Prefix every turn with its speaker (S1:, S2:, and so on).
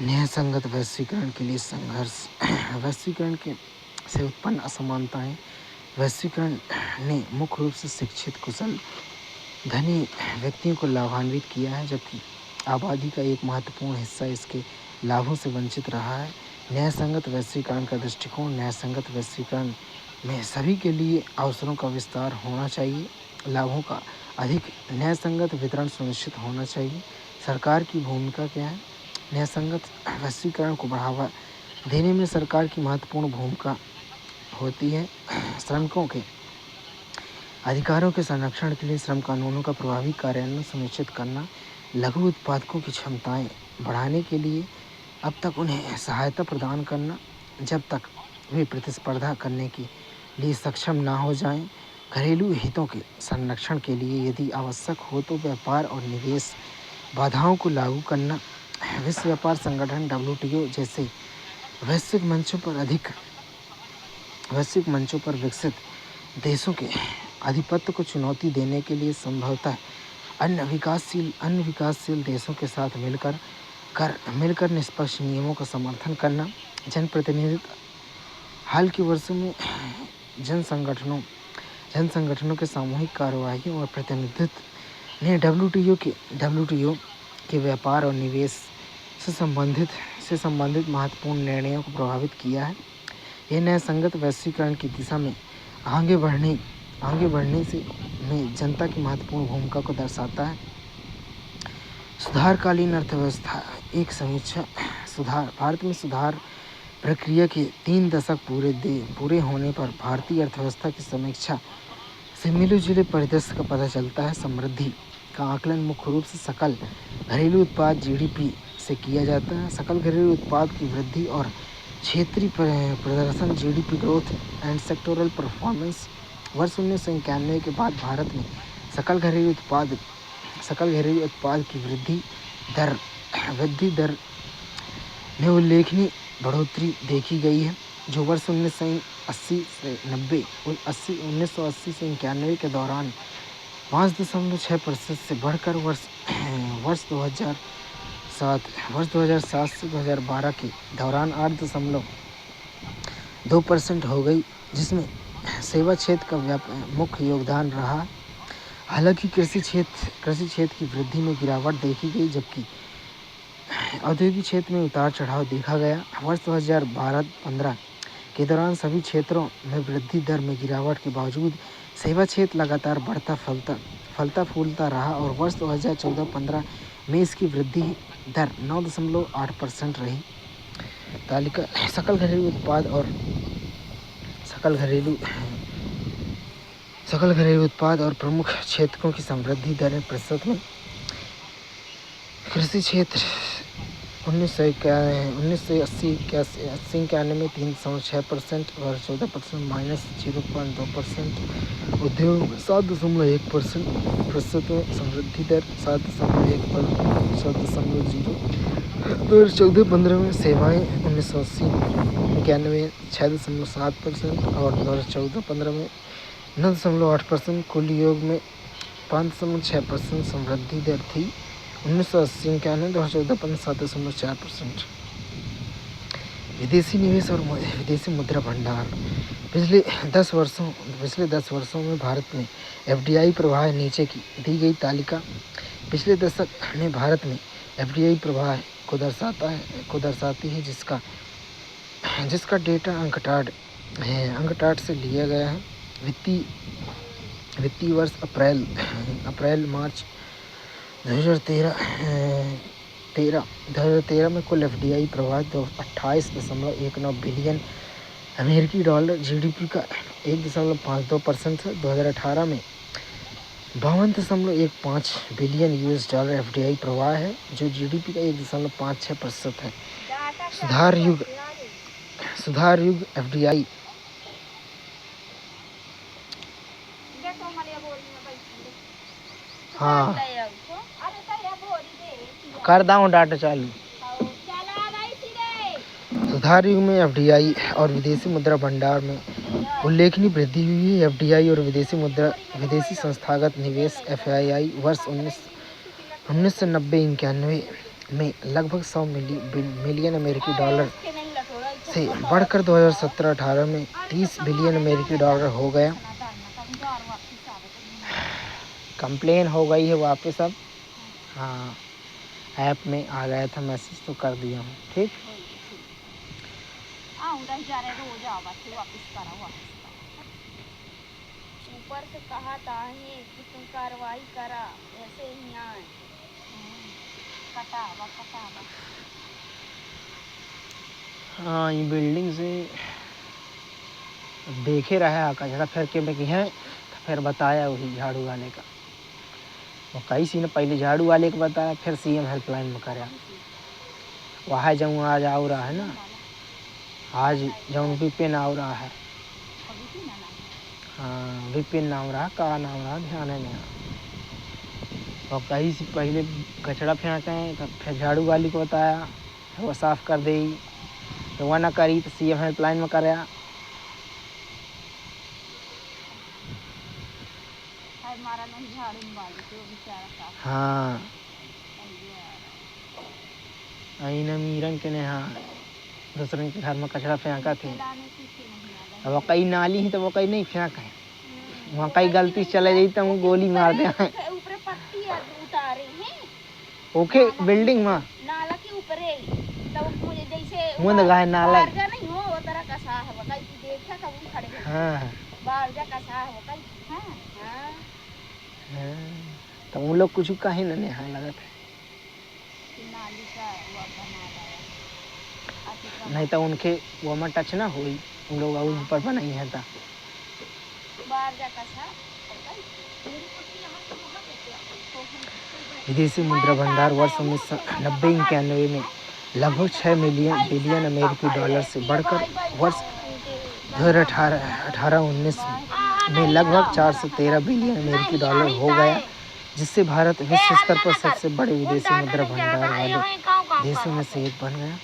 S1: न्यायसंगत वैश्वीकरण के लिए संघर्ष। वैश्वीकरण के से उत्पन्न असमानताएं। वैश्वीकरण ने मुख्य रूप से शिक्षित, कुशल, धनी व्यक्तियों को लाभान्वित किया है, जबकि आबादी का एक महत्वपूर्ण हिस्सा इसके लाभों से वंचित रहा है। न्यायसंगत वैश्वीकरण का दृष्टिकोण। न्यायसंगत वैश्वीकरण में सभी के लिए अवसरों का विस्तार होना चाहिए, लाभों का अधिक न्यायसंगत वितरण सुनिश्चित होना चाहिए। सरकार की भूमिका क्या है? न्यायसंगत वैश्वीकरण को बढ़ावा देने में सरकार की महत्वपूर्ण भूमिका होती है। श्रमिकों के अधिकारों के संरक्षण के लिए श्रम कानूनों का प्रभावी कार्यान्वयन सुनिश्चित करना, लघु उत्पादकों की क्षमताएं बढ़ाने के लिए अब तक उन्हें सहायता प्रदान करना जब तक वे प्रतिस्पर्धा करने के लिए सक्षम ना हो जाएं, घरेलू हितों के संरक्षण के लिए यदि आवश्यक हो तो व्यापार और निवेश बाधाओं को लागू करना, विश्व व्यापार संगठन WTO जैसे वैश्विक मंचों पर विकसित देशों के आधिपत्य को चुनौती देने के लिए संभवतः अन्य विकासशील देशों के साथ मिलकर निष्पक्ष नियमों का समर्थन करना। जनप्रतिनिधित्व। हाल के वर्षों में जन संगठनों के सामूहिक कार्यवाही और प्रतिनिधित्व ने WTO के व्यापार और निवेश से संबंधित महत्वपूर्ण निर्णयों को प्रभावित किया है। यह न्यायसंगत वैश्वीकरण की दिशा में आगे बढ़ने में जनता की महत्वपूर्ण भूमिका को दर्शाता है। सुधारकालीन अर्थव्यवस्था। एक समीक्षा। भारत में सुधार प्रक्रिया के 3 दशक पूरे होने पर भारतीय अर्थव्यवस्था की समीक्षा से मिले-जुले परिदृश्य का पता चलता है। समृद्धि का आकलन मुख्य रूप से सकल घरेलू उत्पाद GDP से किया जाता है। सकल घरेलू उत्पाद की वृद्धि और क्षेत्रीय प्रदर्शन GDP growth and sectoral performance. वर्ष 1991 के बाद भारत में सकल घरेलू उत्पाद की वृद्धि दर में उल्लेखनीय बढ़ोतरी देखी गई है, जो वर्ष 1980 से 91 के दौरान 5.6% से बढ़कर वर्ष 2007 से 2012 के दौरान 8.2% हो गई, जिसमें सेवा क्षेत्र का मुख्य योगदान रहा। हालांकि कृषि क्षेत्र की वृद्धि में गिरावट देखी गई, जबकि औद्योगिक क्षेत्र में उतार चढ़ाव देखा गया। वर्ष 2012-15 के दौरान सभी क्षेत्रों में वृद्धि दर में गिरावट के बावजूद सेवा क्षेत्र लगातार फलता फूलता रहा और वर्ष 2014-15 में इसकी वृद्धि दर 9.8% रही। तालिका। सकल घरेलू उत्पाद और प्रमुख क्षेत्रों की समृद्धि दरें प्रतिशत में। कृषि क्षेत्र 1980-91 में 3.6% और 14% -0.2%। उद्योग 7.1% प्रतिशत में समृद्धि दर 7.1%। 2014-15 में सेवाएं 1980-91 6.7% और 2014-15 में 9.8%। कुल योग में 5.6% समृद्धि दर थी। 1980-91 2014-15 7.4%। विदेशी निवेश और विदेशी मुद्रा भंडार। पिछले 10 वर्षों में भारत में FDI प्रवाह नीचे की दी गई तालिका पिछले दशक में भारत में FDI प्रवाह को दर्शाती है, जिसका डेटा अंकटाड से लिया गया है। वित्तीय वर्ष अप्रैल मार्च 2013 में कुल FDI प्रवाह 28.19 बिलियन अमेरिकी डॉलर GDP का 1.52% है। 2018 में 52.15 बिलियन $US FDI प्रवाह है, जो GDP का 1.56% है। सुधार युग FDI हाँ कर दाऊँ डाटा चालू। सुधार युग में FDI और विदेशी मुद्रा भंडार में उल्लेखनीय वृद्धि हुई है। FDI और विदेशी संस्थागत निवेश FII वर्ष 1990-91 में लगभग 100 मिलियन अमेरिकी डॉलर से बढ़कर 2017-18 में 30 बिलियन अमेरिकी डॉलर हो गया। कंप्लेन हो गई है वापस अब। हाँ, ऐप में आ गया था मैसेज तो कर दिया हूँ। ठीक,
S2: ऊपर से कहा था कि तुम कार्रवाई करा, ऐसे ही आए कटावा।
S1: हाँ, ये बिल्डिंग से देखे रहा कचरा फिर के में कि है, तो फिर बताया वही झाड़ू वाले का। वो कई सी ने पहले झाड़ू वाले को बताया, फिर सीएम हेल्पलाइन में कराया। वहाँ जाऊँ आज आ रहा है ना, आज जाऊँ विपिन आ रहा है। हाँ, विपिन नाम रहा, का नाम रहा ध्यान है नहीं। और कहीं से पहले कचरा फेंके तो फिर झाड़ू वाली को बताया, वो साफ़ कर दे। तो वह ना करी तो सीएम हेल्पलाइन में कराया। हाँ, आई मीरन के ने हाँ दूसरे के घर में कचरा फेंका थे। अब वो कई नाली ही तो वो कई नहीं फेंक है, वहाँ कई गलती से चले जाती तो वो गोली मार दे। ओके बिल्डिंग में
S2: नाला के ऊपर है, तब मुझे जैसे
S1: मुंद गाय नाला
S2: नहीं हो वो तरह का सा है, वकाई देखा तब वो खड़े हैं।
S1: हाँ,
S2: बाहर जा का सा है वकाई। हाँ,
S1: तो उन लोग कुछ कहीं ना नहीं लगा था,
S2: नाली का वो बना रहा
S1: नहीं तो उनके वो में टच ना हुई, उन लोग ऊपर बनाई है था।
S2: बाहर जा का सा
S1: विदेशी मुद्रा भंडार वर्ष 1990-91 में लगभग 6 बिलियन अमेरिकी डॉलर से बढ़कर वर्ष 2018-19 में लगभग 413 बिलियन अमेरिकी डॉलर हो गया, जिससे भारत विश्व स्तर पर सबसे बड़े विदेशी मुद्रा भंडार वाले देशों में से एक बन गया।